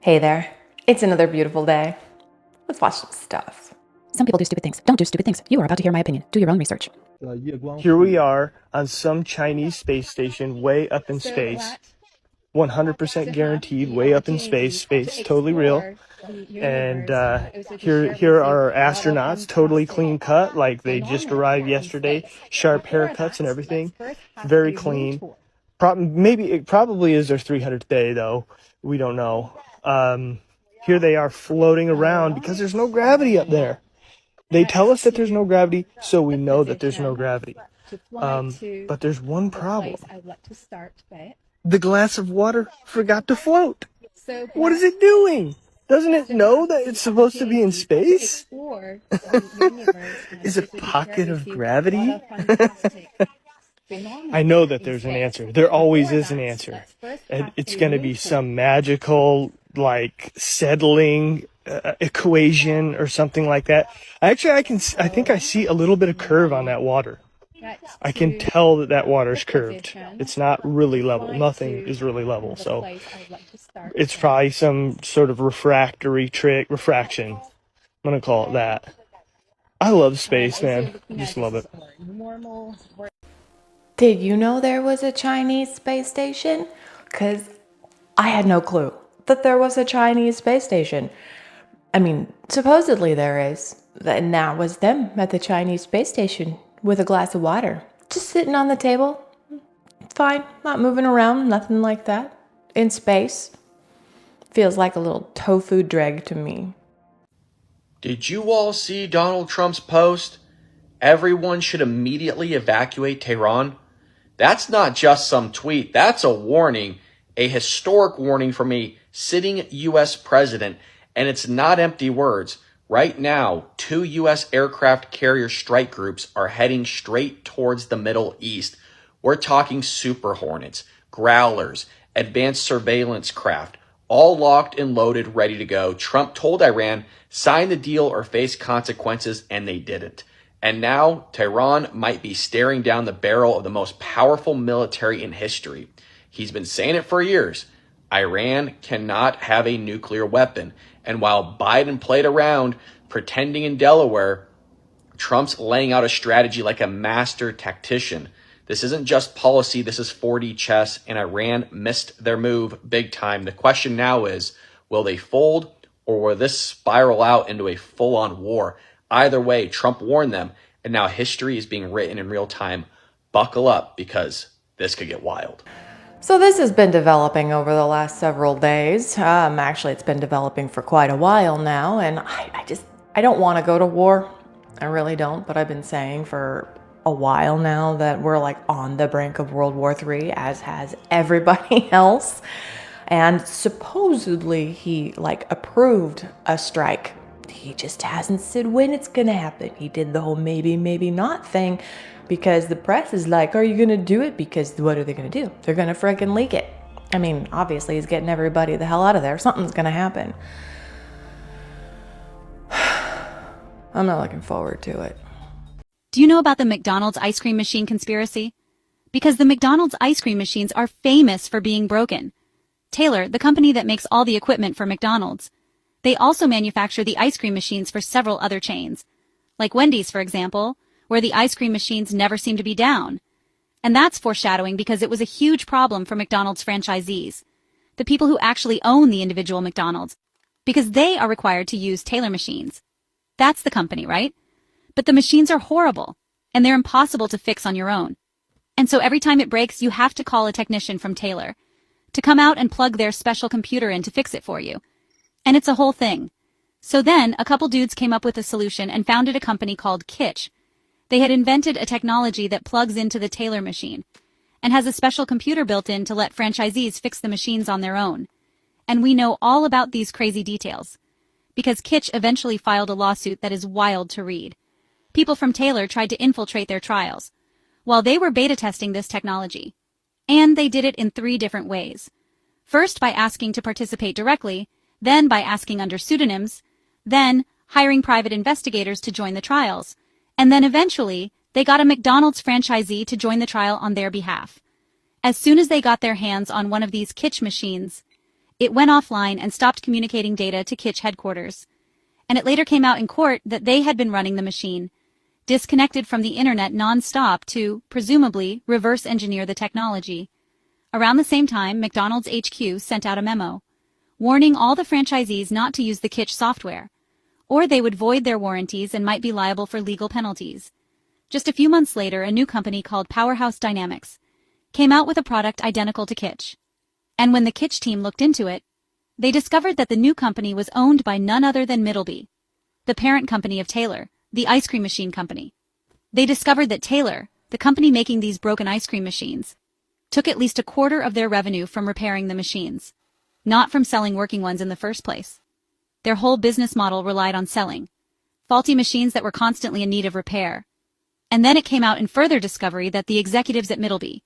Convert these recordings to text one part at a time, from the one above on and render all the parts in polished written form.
Hey there, it's another beautiful day. Let's watch some stuff. Some people do stupid things. Don't do stupid things. You are about to hear my opinion. Do your own research. Here we are on some Chinese space station way up in space. 100% guaranteed, way up in space. Space, totally real. And here are our astronauts, totally clean cut, like they just arrived yesterday. Sharp haircuts and everything. Very clean. Maybe it probably is their 300th day, though. We don't know. Here they are floating around because there's no gravity up there. They tell us that there's no gravity, so we know that there's no gravity. But there's one problem. The glass of water forgot to float. What is it doing? Doesn't it know that it's supposed to be in space? Is it a pocket of gravity? I know that there's an answer. There always is an answer. And it's going to be some magical, like, settling equation or something like that. I think I see a little bit of curve on that water. I can tell that water's curved. It's not really level. Nothing is really level. So it's probably some sort of refraction. I'm going to call it that. I love space, man. I just love it. Did you know there was a Chinese space station? Because I had no clue that there was a Chinese space station. I mean, supposedly there is. And that was them at the Chinese space station with a glass of water. Just sitting on the table. Fine, not moving around, nothing like that. In space. Feels like a little tofu dreg to me. Did you all see Donald Trump's post? Everyone should immediately evacuate Tehran. That's not just some tweet. That's a warning, a historic warning from a sitting U.S. president. And it's not empty words. Right now, 2 U.S. aircraft carrier strike groups are heading straight towards the Middle East. We're talking Super Hornets, Growlers, advanced surveillance craft, all locked and loaded, ready to go. Trump told Iran, sign the deal or face consequences, and they didn't. And now, Tehran might be staring down the barrel of the most powerful military in history. He's been saying it for years. Iran cannot have a nuclear weapon. And while Biden played around, pretending in Delaware, Trump's laying out a strategy like a master tactician. This isn't just policy, this is 4D chess, and Iran missed their move big time. The question now is, will they fold, or will this spiral out into a full-on war? Either way, Trump warned them, and now history is being written in real time. Buckle up, because this could get wild. So this has been developing over the last several days. Actually, it's been developing for quite a while now, and I don't want to go to war. I really don't, but I've been saying for a while now that we're like on the brink of World War III, as has everybody else. And supposedly he like approved a strike. He just hasn't said when it's gonna happen. He did the whole maybe, maybe not thing because the press is like, are you gonna do it? Because what are they gonna do? They're gonna freaking leak it. I mean, obviously he's getting everybody the hell out of there. Something's gonna happen. I'm not looking forward to it. Do you know about the McDonald's ice cream machine conspiracy? Because the McDonald's ice cream machines are famous for being broken. Taylor, the company that makes all the equipment for McDonald's, they also manufacture the ice cream machines for several other chains. Like Wendy's, for example, where the ice cream machines never seem to be down. And that's foreshadowing because it was a huge problem for McDonald's franchisees, the people who actually own the individual McDonald's, because they are required to use Taylor machines. That's the company, right? But the machines are horrible, and they're impossible to fix on your own. And so every time it breaks, you have to call a technician from Taylor to come out and plug their special computer in to fix it for you. And it's a whole thing. So then, a couple dudes came up with a solution and founded a company called Kitsch. They had invented a technology that plugs into the Taylor machine and has a special computer built in to let franchisees fix the machines on their own. And we know all about these crazy details, because Kitsch eventually filed a lawsuit that is wild to read. People from Taylor tried to infiltrate their trials, while they were beta testing this technology. And they did it in 3 different ways. First by asking to participate directly, then by asking under pseudonyms, then hiring private investigators to join the trials, and then eventually they got a McDonald's franchisee to join the trial on their behalf. As soon as they got their hands on one of these Kitsch machines, It went offline and stopped communicating data to Kitsch headquarters. And it later came out in court that they had been running the machine, disconnected from the internet non-stop to, presumably, reverse engineer the technology. Around the same time, McDonald's HQ sent out a memo, warning all the franchisees not to use the Kitsch software, or they would void their warranties and might be liable for legal penalties. Just a few months later, a new company called Powerhouse Dynamics came out with a product identical to Kitsch. And when the Kitsch team looked into it, they discovered that the new company was owned by none other than Middleby, the parent company of Taylor, the ice cream machine company. They discovered that Taylor, the company making these broken ice cream machines, took at least a quarter of their revenue from repairing the machines, not from selling working ones in the first place. Their whole business model relied on selling faulty machines that were constantly in need of repair. And then it came out in further discovery that the executives at Middleby,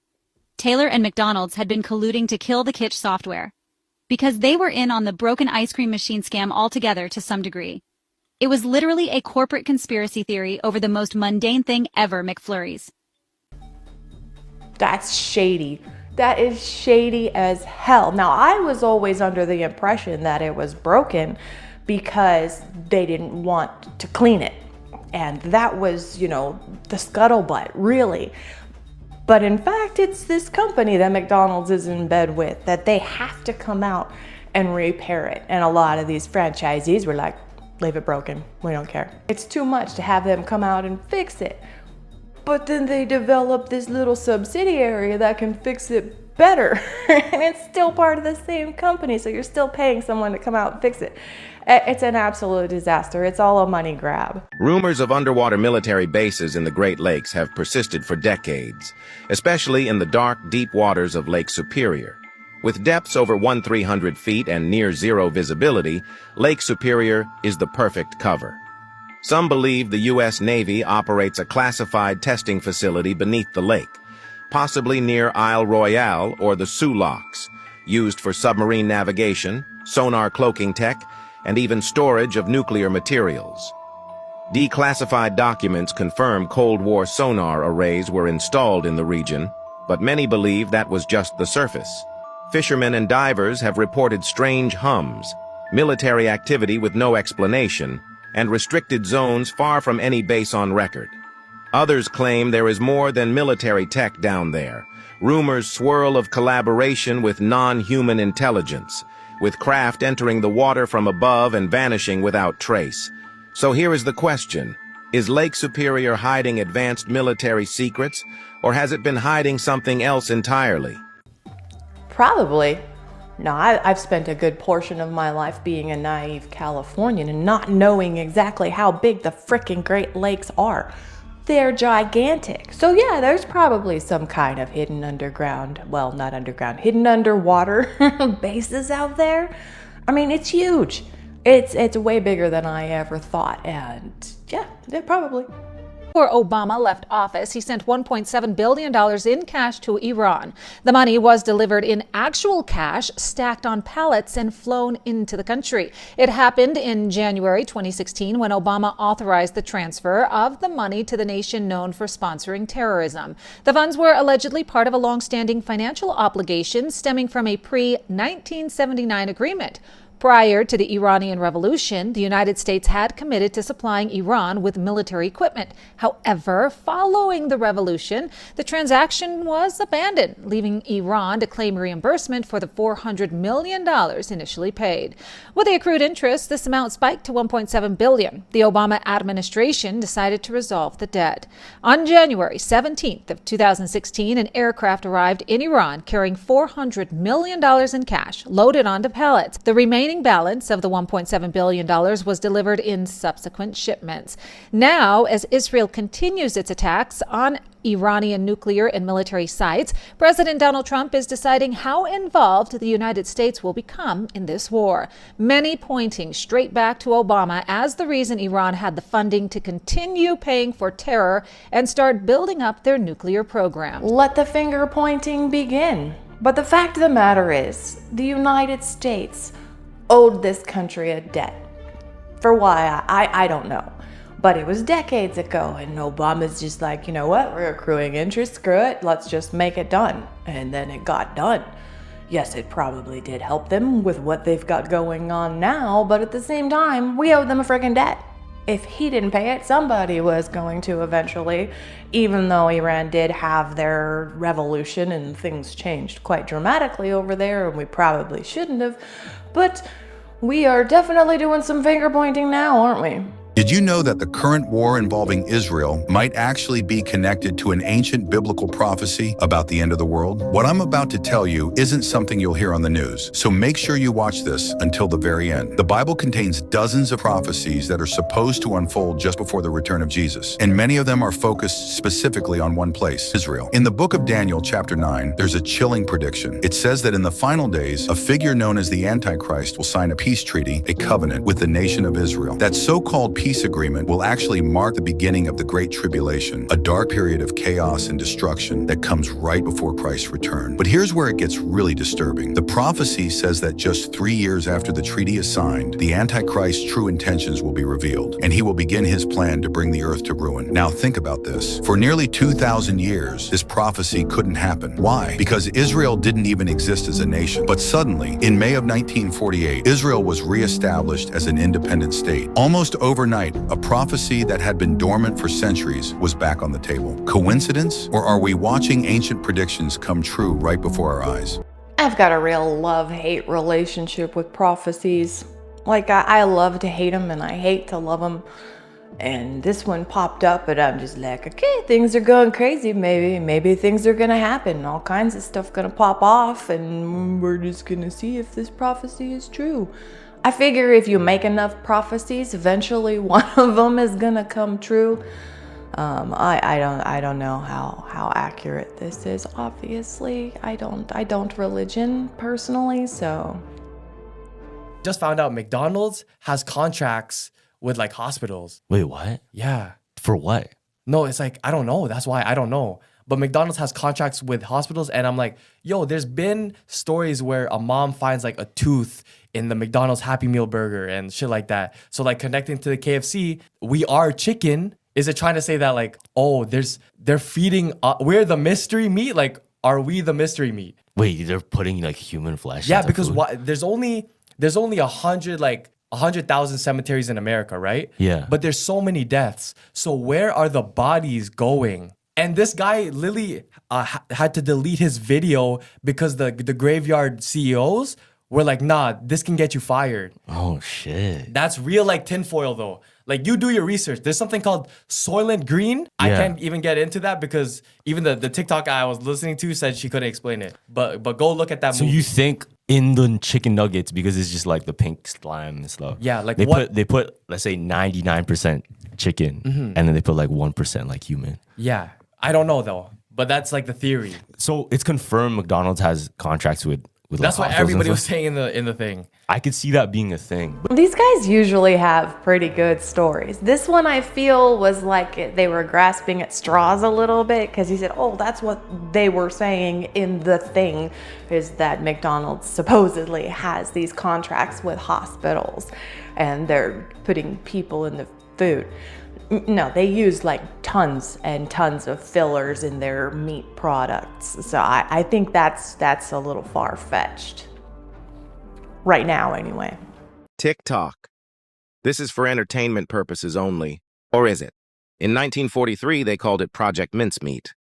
Taylor and McDonald's, had been colluding to kill the Kitsch software because they were in on the broken ice cream machine scam altogether to some degree. It was literally a corporate conspiracy theory over the most mundane thing ever, McFlurries. That's shady. That is shady as hell. Now, I was always under the impression that it was broken because they didn't want to clean it. And that was, the scuttlebutt, really. But in fact, it's this company that McDonald's is in bed with that they have to come out and repair it. And a lot of these franchisees were like, leave it broken. We don't care. It's too much to have them come out and fix it. But then they develop this little subsidiary that can fix it better. And it's still part of the same company. So you're still paying someone to come out and fix it. It's an absolute disaster. It's all a money grab. Rumors of underwater military bases in the Great Lakes have persisted for decades, especially in the dark, deep waters of Lake Superior. With depths over 1,300 feet and near zero visibility, Lake Superior is the perfect cover. Some believe the U.S. Navy operates a classified testing facility beneath the lake, possibly near Isle Royale or the Sioux Locks, used for submarine navigation, sonar cloaking tech, and even storage of nuclear materials. Declassified documents confirm Cold War sonar arrays were installed in the region, but many believe that was just the surface. Fishermen and divers have reported strange hums, military activity with no explanation, and restricted zones far from any base on record. Others claim there is more than military tech down there. Rumors swirl of collaboration with non-human intelligence, with craft entering the water from above and vanishing without trace. So here is the question. Is Lake Superior hiding advanced military secrets, or has it been hiding something else entirely? Probably. No, I've spent a good portion of my life being a naive Californian and not knowing exactly how big the frickin' Great Lakes are. They're gigantic. So yeah, there's probably some kind of hidden underground, well, not underground, hidden underwater bases out there. I mean, it's huge. It's way bigger than I ever thought. And yeah, probably. Before Obama left office, he sent $1.7 billion in cash to Iran. The money was delivered in actual cash, stacked on pallets and flown into the country. It happened in January 2016 when Obama authorized the transfer of the money to the nation known for sponsoring terrorism. The funds were allegedly part of a long-standing financial obligation stemming from a pre-1979 agreement. Prior to the Iranian Revolution, the United States had committed to supplying Iran with military equipment. However, following the revolution, the transaction was abandoned, leaving Iran to claim reimbursement for the $400 million initially paid. With the accrued interest, this amount spiked to $1.7 billion. The Obama administration decided to resolve the debt. On January 17th of 2016, an aircraft arrived in Iran carrying $400 million in cash loaded onto pallets. The remaining balance of the $1.7 billion was delivered in subsequent shipments. Now, as Israel continues its attacks on Iranian nuclear and military sites, President Donald Trump is deciding how involved the United States will become in this war, many pointing straight back to Obama as the reason Iran had the funding to continue paying for terror and start building up their nuclear program. Let the finger pointing begin. But the fact of the matter is, the United States owed this country a debt. For why, I don't know. But it was decades ago, and Obama's just like, you know what, we're accruing interest, screw it, let's just make it done. And then it got done. Yes, it probably did help them with what they've got going on now, but at the same time, we owe them a friggin' debt. If he didn't pay it, somebody was going to eventually, even though Iran did have their revolution and things changed quite dramatically over there, and we probably shouldn't have. But we are definitely doing some finger pointing now, aren't we? Did you know that the current war involving Israel might actually be connected to an ancient biblical prophecy about the end of the world? What I'm about to tell you isn't something you'll hear on the news, so make sure you watch this until the very end. The Bible contains dozens of prophecies that are supposed to unfold just before the return of Jesus, and many of them are focused specifically on one place, Israel. In the book of Daniel, chapter 9, there's a chilling prediction. It says that in the final days, a figure known as the Antichrist will sign a peace treaty, a covenant, with the nation of Israel. That so-called peace agreement will actually mark the beginning of the Great Tribulation, a dark period of chaos and destruction that comes right before Christ's return. But here's where it gets really disturbing. The prophecy says that just 3 years after the treaty is signed, the Antichrist's true intentions will be revealed, and he will begin his plan to bring the earth to ruin. Now think about this. For nearly 2,000 years, this prophecy couldn't happen. Why? Because Israel didn't even exist as a nation. But suddenly, in May of 1948, Israel was reestablished as an independent state. Almost overnight, a prophecy that had been dormant for centuries was back on the table. Coincidence? Or are we watching ancient predictions come true right before our eyes? I've got a real love-hate relationship with prophecies. Like, I love to hate them and I hate to love them. And this one popped up and I'm just like, okay, things are going crazy. Maybe things are gonna happen. All kinds of stuff gonna pop off and we're just gonna see if this prophecy is true. I figure if you make enough prophecies, eventually one of them is gonna come true. I don't know how accurate this is. Obviously, I don't religion personally, so. Just found out McDonald's has contracts with like hospitals. Wait, what? Yeah. For what? No, it's like, I don't know. That's why I don't know. But McDonald's has contracts with hospitals, and I'm like, yo, there's been stories where a mom finds like a tooth in the McDonald's Happy Meal burger and shit like that. So like connecting to the KFC, we are chicken. Is it trying to say that like, oh, they're feeding, we're the mystery meat? Like, are we the mystery meat? Wait, they're putting like human flesh? Yeah, into because food? there's only 100,000 cemeteries in America, right? Yeah. But there's so many deaths. So where are the bodies going? And this guy literally had to delete his video because the graveyard CEOs were like, nah, this can get you fired. Oh, shit. That's real like tinfoil though. Like, you do your research. There's something called Soylent Green. I can't even get into that because even the TikTok I was listening to said she couldn't explain it. But go look at that So movie. you think in the chicken nuggets, because it's just like the pink slime and stuff. Yeah, like they put let's say 99% chicken and then they put like 1% like human. Yeah. I don't know though. But that's like the theory. So it's confirmed McDonald's has contracts with That's like what hospitals everybody and was stuff? saying in the thing. I could see that being a thing. But These guys usually have pretty good stories. This one I feel was like they were grasping at straws a little bit because he said, oh, that's what they were saying in the thing, is that McDonald's supposedly has these contracts with hospitals and they're putting people in the food. No, they use like tons and tons of fillers in their meat products. So I think that's a little far-fetched. Right now, anyway. TikTok. This is for entertainment purposes only. Or is it? In 1943, they called it Project Mincemeat.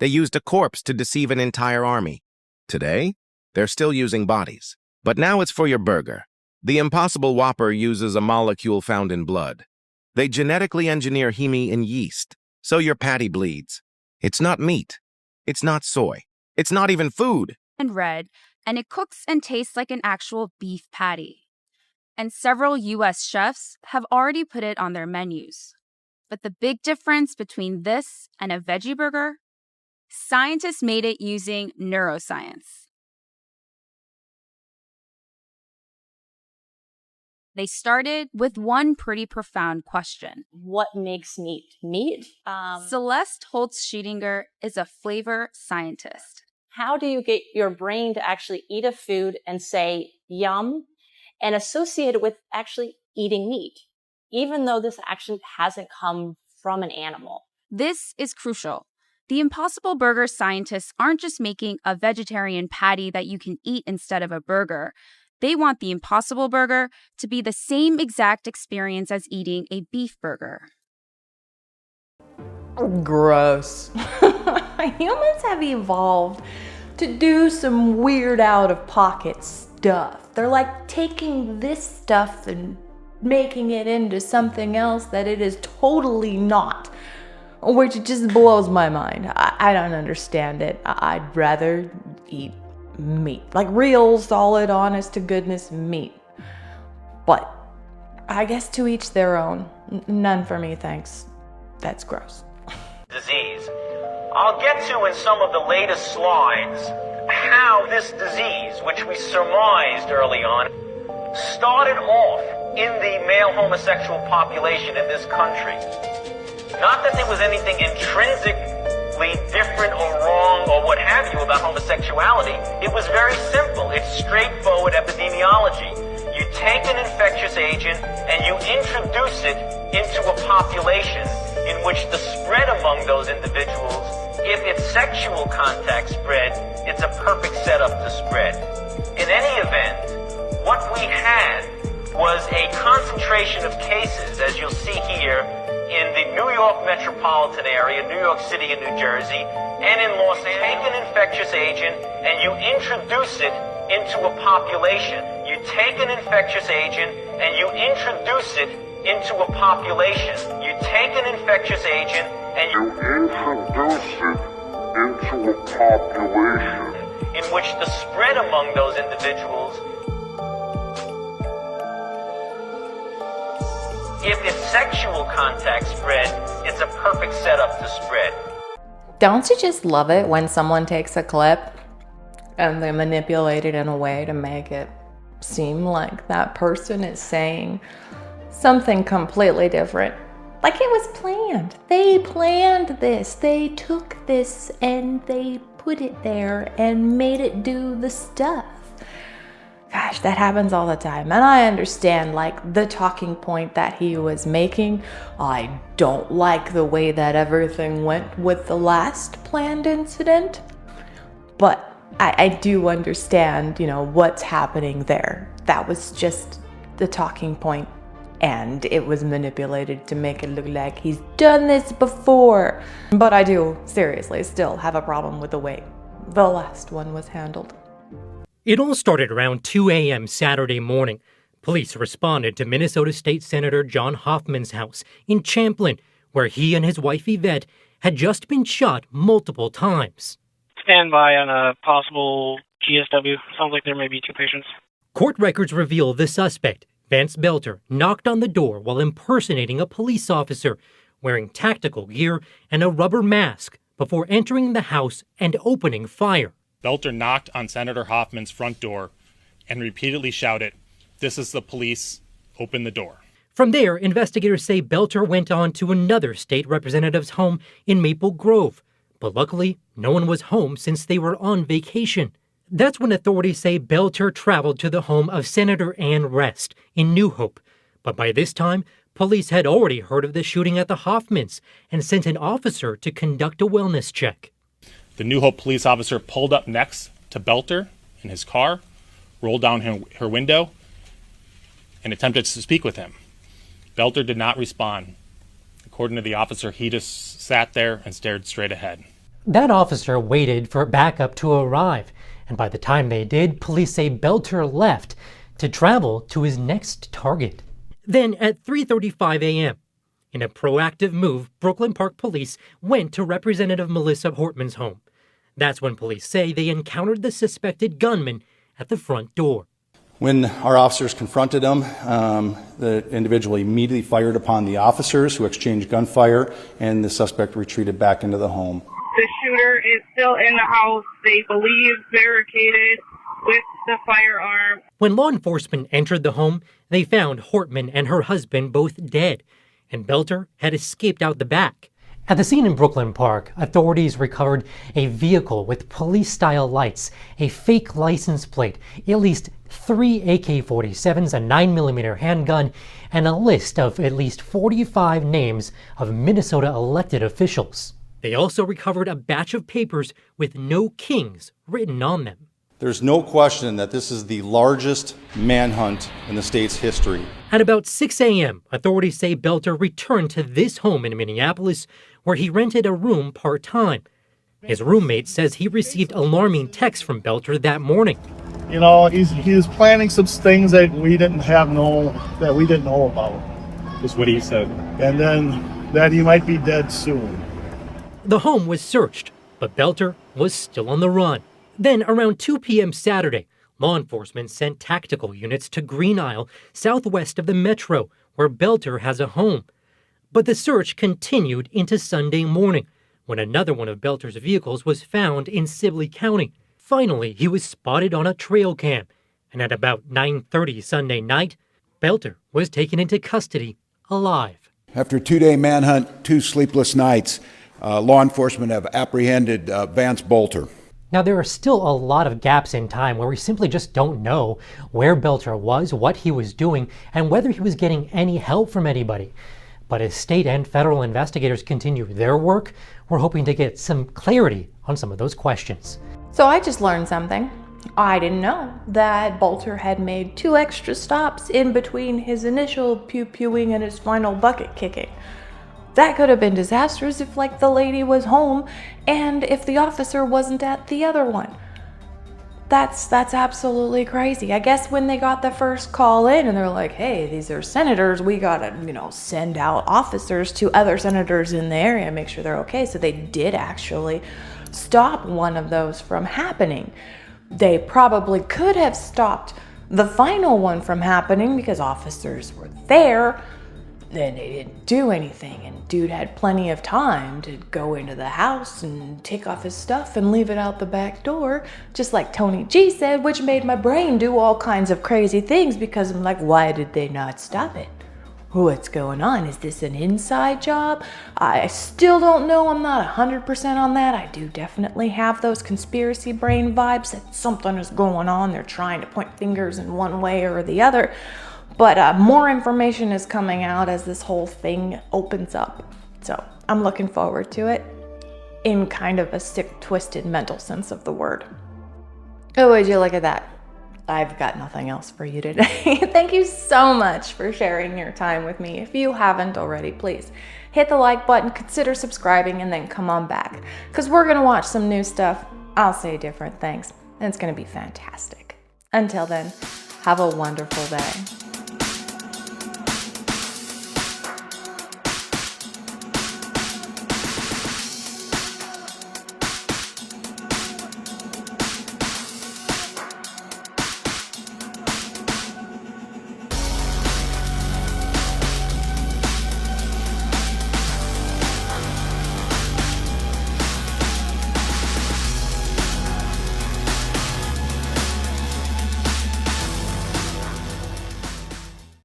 They used a corpse to deceive an entire army. Today, they're still using bodies. But now it's for your burger. The Impossible Whopper uses a molecule found in blood. They genetically engineer heme in yeast, so your patty bleeds. It's not meat. It's not soy. It's not even food. And red, and it cooks and tastes like an actual beef patty. And several US chefs have already put it on their menus. But the big difference between this and a veggie burger? Scientists made it using neuroscience. They started with one pretty profound question. What makes meat meat? Celeste Holtz-Schiedinger is a flavor scientist. How do you get your brain to actually eat a food and say, yum, and associate it with actually eating meat, even though this actually hasn't come from an animal? This is crucial The Impossible Burger scientists aren't just making a vegetarian patty that you can eat instead of a burger. They want the Impossible Burger to be the same exact experience as eating a beef burger. Gross. Humans have evolved to do some weird out-of-pocket stuff. They're like taking this stuff and making it into something else that it is totally not, which just blows my mind. I don't understand it. I'd rather eat meat, like real, solid, honest to goodness meat. But I guess to each their own. None for me, thanks. That's gross. Disease. I'll get to in some of the latest slides how this disease, which we surmised early on, started off in the male homosexual population in this country. Not that there was anything intrinsically different or wrong or what have you about homosexuality. It was very simple. It's straightforward epidemiology. You take an infectious agent and you introduce it into a population in which the spread among those individuals, if it's sexual contact spread, it's a perfect setup to spread. In any event, what we had was a concentration of cases, as you'll see here, in the New York metropolitan area, New York City and New Jersey, and in Los Angeles. Take an infectious agent and you introduce it into a population. You take an infectious agent and you introduce it into a population. You take an infectious agent and you introduce it into a population in which the spread among those individuals, if it's sexual contact spread, it's a perfect setup to spread. Don't you just love it when someone takes a clip and they manipulate it in a way to make it seem like that person is saying something completely different? Like it was planned. They planned this. They took this and they put it there and made it do the stuff. Gosh, that happens all the time. And I understand, like, the talking point that he was making. I don't like the way that everything went with the last planned incident. But I do understand, you know, what's happening there. That was just the talking point, and it was manipulated to make it look like he's done this before. But I do, seriously, still have a problem with the way the last one was handled. It all started around 2 a.m. Saturday morning. Police responded to Minnesota State Senator John Hoffman's house in Champlin, where he and his wife Yvette had just been shot multiple times. Stand by on a possible GSW. Sounds like there may be 2 patients. Court records reveal the suspect, Vance Belter, knocked on the door while impersonating a police officer, wearing tactical gear and a rubber mask, before entering the house and opening fire. Belter knocked on Senator Hoffman's front door and repeatedly shouted, "This is the police, open the door." From there, investigators say Belter went on to another state representative's home in Maple Grove. But luckily, no one was home since they were on vacation. That's when authorities say Belter traveled to the home of Senator Ann Rest in New Hope. But by this time, police had already heard of the shooting at the Hoffmans and sent an officer to conduct a wellness check. The New Hope police officer pulled up next to Belter in his car, rolled down her window, and attempted to speak with him. Belter did not respond. According to the officer, he just sat there and stared straight ahead. That officer waited for backup to arrive, and by the time they did, police say Belter left to travel to his next target. Then at 3:35 a.m., in a proactive move, Brooklyn Park Police went to Representative Melissa Hortman's home. That's when police say they encountered the suspected gunman at the front door. When our officers confronted him, the individual immediately fired upon the officers, who exchanged gunfire, and the suspect retreated back into the home. The shooter is still in the house, they believe barricaded with the firearm. When law enforcement entered the home, they found Hortman and her husband both dead, and Belter had escaped out the back. At the scene in Brooklyn Park, authorities recovered a vehicle with police-style lights, a fake license plate, at least 3 AK-47s, a 9mm handgun, and a list of at least 45 names of Minnesota elected officials. They also recovered a batch of papers with no kings written on them. There's no question that this is the largest manhunt in the state's history. At about 6 a.m., authorities say Belter returned to this home in Minneapolis, where he rented a room part-time. His roommate says he received alarming texts from Belter that morning. You know, he was planning some things that we didn't know about. Just what he said. And then that he might be dead soon. The home was searched, but Belter was still on the run. Then, around 2 p.m. Saturday, law enforcement sent tactical units to Green Isle, southwest of the metro, where Belter has a home. But the search continued into Sunday morning, when another one of Belter's vehicles was found in Sibley County. Finally, he was spotted on a trail cam, and at about 9:30 Sunday night, Belter was taken into custody alive. After a 2-day manhunt, 2 sleepless nights, law enforcement have apprehended Vance Bolter. Now, there are still a lot of gaps in time where we simply just don't know where Belter was, what he was doing, and whether he was getting any help from anybody. But as state and federal investigators continue their work, we're hoping to get some clarity on some of those questions. So I just learned something. I didn't know that Bolter had made 2 extra stops in between his initial pew-pewing and his final bucket kicking. That could have been disastrous if, like, the lady was home and if the officer wasn't at the other one. That's absolutely crazy. I guess when they got the first call in and they're like, hey, these are senators, we gotta, send out officers to other senators in the area and make sure they're okay. So they did actually stop one of those from happening. They probably could have stopped the final one from happening because officers were there. Then they didn't do anything, and dude had plenty of time to go into the house and take off his stuff and leave it out the back door, just like Tony G said, which made my brain do all kinds of crazy things because I'm like, why did they not stop it? What's going on? Is this an inside job? I still don't know. I'm not 100% on that. I do definitely have those conspiracy brain vibes that something is going on. They're trying to point fingers in one way or the other. But more information is coming out as this whole thing opens up. So I'm looking forward to it in kind of a sick, twisted mental sense of the word. Oh, would you look at that? I've got nothing else for you today. Thank you so much for sharing your time with me. If you haven't already, please hit the like button, consider subscribing, and then come on back. Because we're going to watch some new stuff. I'll say different things, and it's going to be fantastic. Until then, have a wonderful day.